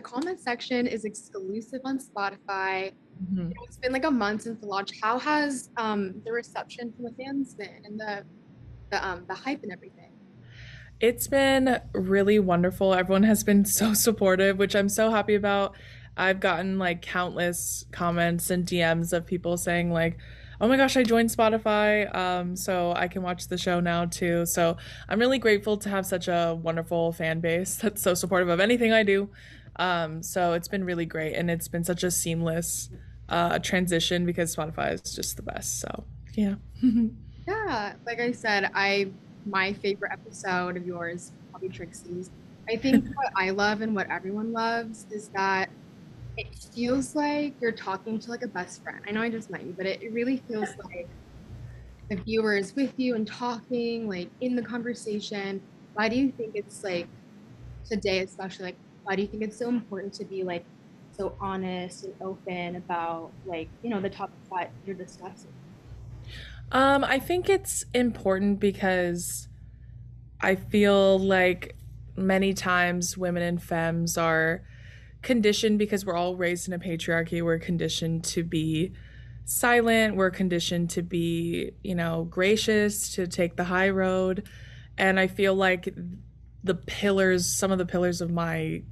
the comment section is exclusive on Spotify. Mhm. It's been like a month since the launch. How has the reception from the fans been and the hype and everything? It's been really wonderful. Everyone has been so supportive, which I'm so happy about. I've gotten like countless comments and DMs of people saying like, "Oh my gosh, I joined Spotify, so I can watch the show now too." So I'm really grateful to have such a wonderful fan base that's so supportive of anything I do. So it's been really great, and it's been such a seamless transition because Spotify is just the best. So yeah. Yeah, like I said, I my favorite episode of yours, probably Trixie's. I think what I love and what everyone loves is that it feels like you're talking to like a best friend. I know I just met you, but it really feels like the viewer is with you and talking, like in the conversation. Why do you think it's like today, especially like why do you think it's so important to be like so honest and open about like, the topics that you're discussing? I think it's important because I feel like many times women and femmes are conditioned because we're all raised in a patriarchy. We're conditioned to be silent. We're conditioned to be, gracious, to take the high road. And I feel like some of the pillars of my,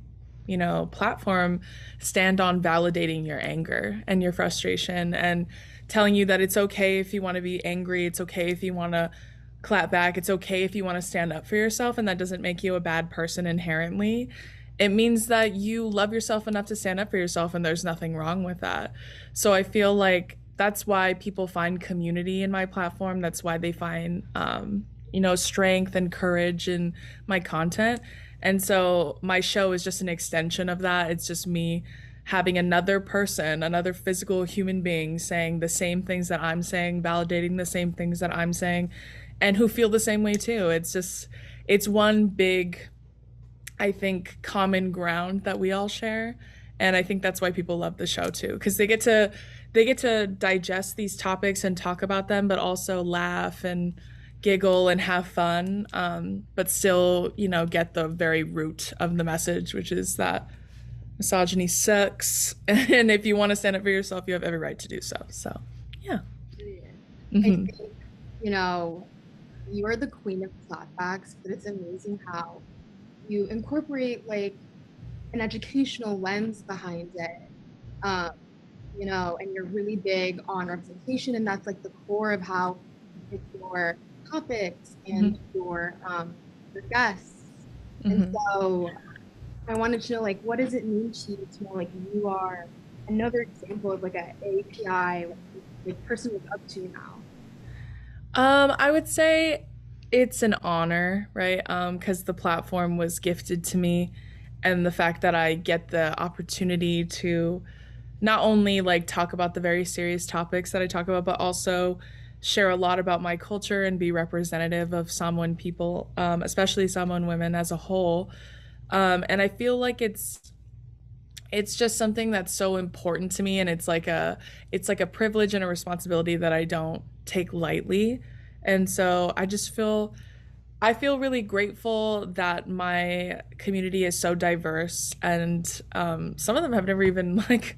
platform stand on validating your anger and your frustration and telling you that it's okay if you want to be angry. It's okay if you want to clap back. It's okay if you want to stand up for yourself, and that doesn't make you a bad person inherently. It means that you love yourself enough to stand up for yourself, and there's nothing wrong with that. So I feel like that's why people find community in my platform. That's why they find, strength and courage in my content. And so my show is just an extension of that. It's just me having another person, another physical human being saying the same things that I'm saying, validating the same things that I'm saying, and who feel the same way too. It's one big, I think, common ground that we all share. And I think that's why people love the show too, because they get to digest these topics and talk about them, but also laugh and giggle and have fun, but still, get the very root of the message, which is that misogyny sucks, and if you want to stand up for yourself, you have every right to do so. So, yeah. I Hmm. think, you know, you are the queen of clapbacks, but it's amazing how you incorporate like an educational lens behind it. Um, and you're really big on representation, and that's like the core of how you pick your topics Hmm. and your guests. And Hmm. so I wanted to know like what does it mean to you to know like you are another example of like a API like person with up to now. I would say it's an honor, right? Because the platform was gifted to me, and the fact that I get the opportunity to not only like talk about the very serious topics that I talk about, but also share a lot about my culture and be representative of Samoan people, especially Samoan women as a whole. And I feel like it's just something that's so important to me, and it's like a privilege and a responsibility that I don't take lightly. And so I feel really grateful that my community is so diverse, and some of them have never even like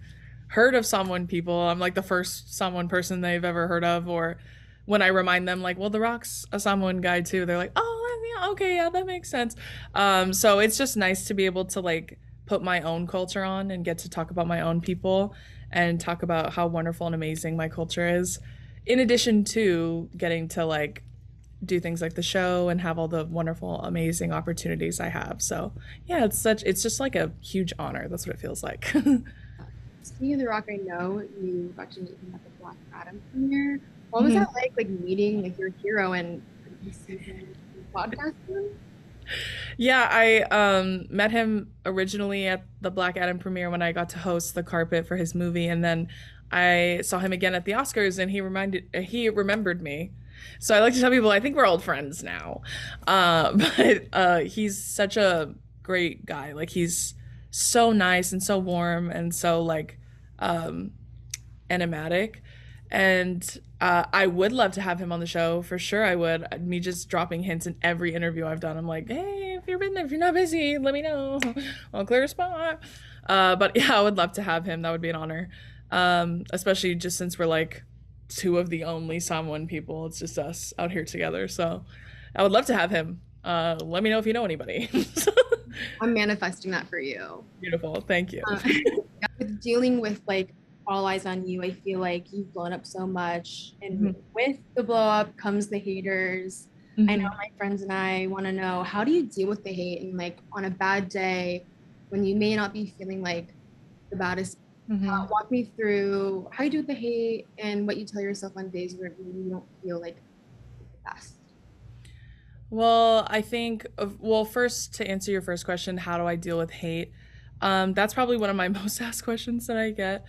heard of Samoan people. I'm like the first Samoan person they've ever heard of, or when I remind them, like, well, The Rock's a Samoan guy too. They're like, oh, yeah, okay, yeah, that makes sense. So it's just nice to be able to like put my own culture on and get to talk about my own people and talk about how wonderful and amazing my culture is. In addition to getting to like do things like the show and have all the wonderful, amazing opportunities I have. So yeah, it's just like a huge honor. That's what it feels like. Speaking of The Rock, I know you got to meet him at the Black Adam premiere. What was Mhm. that like meeting like your hero and you see him podcasting? Yeah, I met him originally at the Black Adam premiere when I got to host the carpet for his movie, and then I saw him again at the Oscars, and he remembered me. So I like to tell people I think we're old friends now, but he's such a great guy. Like he's so nice and so warm and so like um, enigmatic. And I would love to have him on the show for sure. I would. Me just dropping hints in every interview I've done. I'm like, hey, if you're not busy, let me know. I'll clear a spot. But yeah, I would love to have him. That would be an honor. Especially just since we're like two of the only Samoan people. It's just us out here together. So I would love to have him. Let me know if you know anybody. I'm manifesting that for you. Beautiful. Thank you. With dealing with like all eyes on you, I feel like you've blown up so much, and Mhm. with the blow up comes the haters. I know Mhm. my friends and I want to know, how do you deal with the hate, and like on a bad day when you may not be feeling like the baddest. Mhm. Walk me through how you deal with the hate and what you tell yourself on days where maybe you don't feel like the best. Well, I think, well, first to answer your first question, how do I deal with hate? That's probably one of my most asked questions that I get.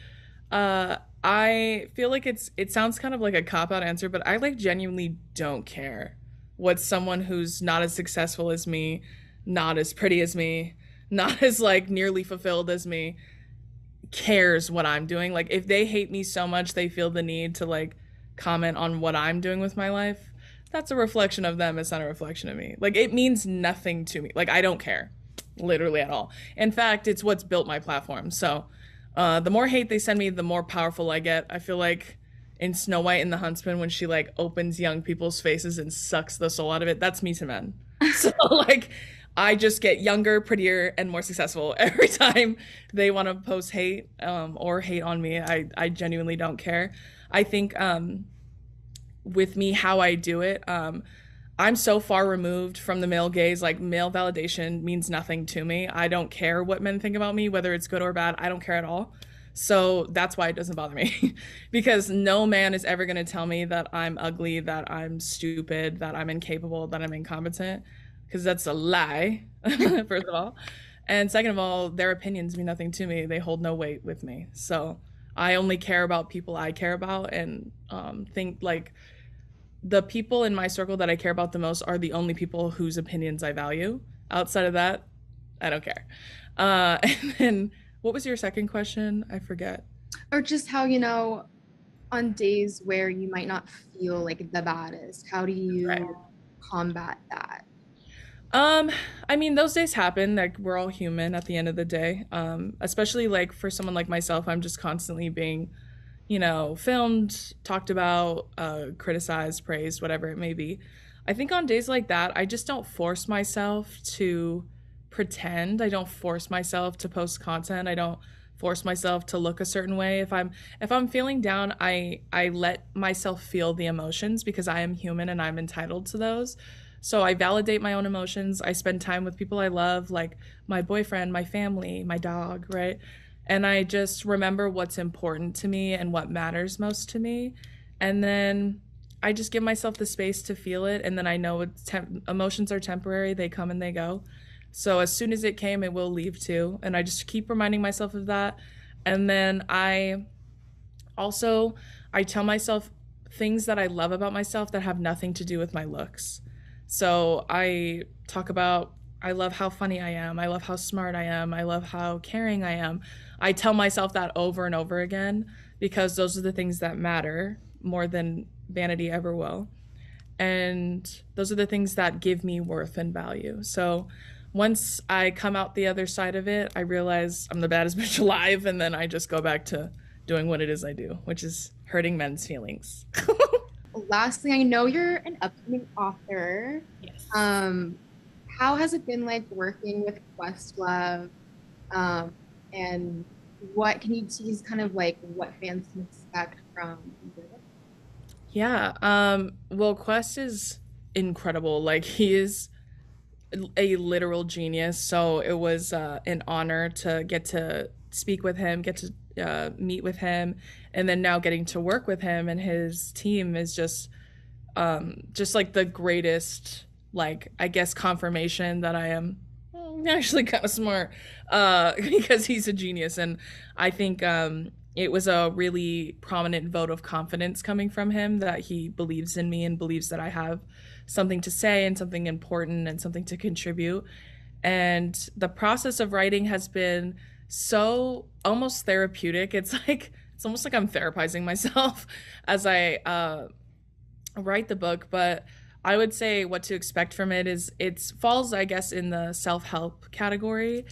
I feel like it sounds kind of like a cop out answer, but I like genuinely don't care what someone who's not as successful as me, not as pretty as me, not as like nearly fulfilled as me cares what I'm doing. Like if they hate me so much they feel the need to like comment on what I'm doing with my life, that's a reflection of them. It's not a reflection of me. Like it means nothing to me. Like I don't care literally at all. In fact, it's what's built my platform. So, the more hate they send me, the more powerful I get. I feel like in Snow White and the Huntsman when she like opens young people's faces and sucks the soul out of it, that's me to men. So like I just get younger, prettier, and more successful every time they want to post hate or hate on me. I genuinely don't care. I think with me, how I do it, I'm so far removed from the male gaze. Like male validation means nothing to me. I don't care what men think about me, whether it's good or bad. I don't care at all. So that's why it doesn't bother me. Because no man is ever going to tell me that I'm ugly, that I'm stupid, that I'm incapable, that I'm incompetent. Because that's a lie, first of all. And second of all, their opinions mean nothing to me. They hold no weight with me. So I only care about people I care about and think like the people in my circle that I care about the most are the only people whose opinions I value. Outside of that, I don't care. And then what was your second question? I forget. Or just how, on days where you might not feel like the baddest, how do Right. you combat that? Um, I mean, those days happen. Like we're all human at the end of the day. Especially like for someone like myself, I'm just constantly being, filmed, talked about, criticized, praised, whatever it may be. I think on days like that, I just don't force myself to pretend. I don't force myself to post content. I don't force myself to look a certain way. If I'm feeling down, I let myself feel the emotions because I am human and I'm entitled to those. So I validate my own emotions. I spend time with people I love, like my boyfriend, my family, my dog, right? And I just remember what's important to me and what matters most to me. And then I just give myself the space to feel it. And then I know emotions are temporary, they come and they go. So as soon as it came, it will leave too. And I just keep reminding myself of that. And then also, I tell myself things that I love about myself that have nothing to do with my looks. So I talk about I love how funny I am. I love how smart I am. I love how caring I am. I tell myself that over and over again because those are the things that matter more than vanity ever will. And those are the things that give me worth and value. So once I come out the other side of it, I realize I'm the baddest bitch alive. And then I just go back to doing what it is I do, which is hurting men's feelings. Lastly, I know you're an upcoming author. Yes. Um, how has it been like working with Questlove? Um, and what can you tease kind of like what fans can expect from your book? Yeah. Well, Quest is incredible. Like he is a literal genius. So it was an honor to get to speak with him, get to meet with him, and then now getting to work with him and his team is just like the greatest, like I guess confirmation that I am actually kind of smart because he's a genius. And I think it was a really prominent vote of confidence coming from him that he believes in me and believes that I have something to say and something important and something to contribute. And the process of writing has been so almost therapeutic. It's it's almost like I'm therapizing myself as I write the book. But I would say what to expect from it is it falls, I guess, in the self help category,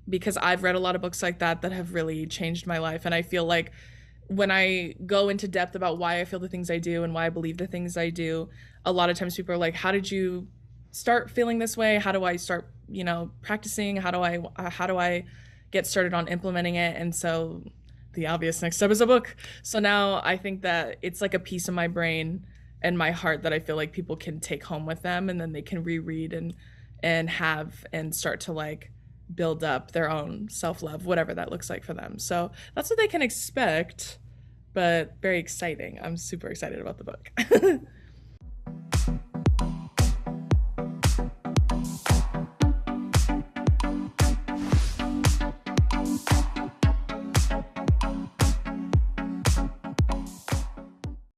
because I've read a lot of books like that that have really changed my life, and I feel like when I go into depth about why I feel the things I do and why I believe the things I do, a lot of times people are like, "How did you start feeling this way? How do I start, practicing? How do I get started on implementing it?" And so the obvious next step is a book. So now I think that it's like a piece of my brain and my heart that I feel like people can take home with them, and then they can reread and have and start to like build up their own self-love, whatever that looks like for them. So that's what they can expect, but very exciting. I'm super excited about the book.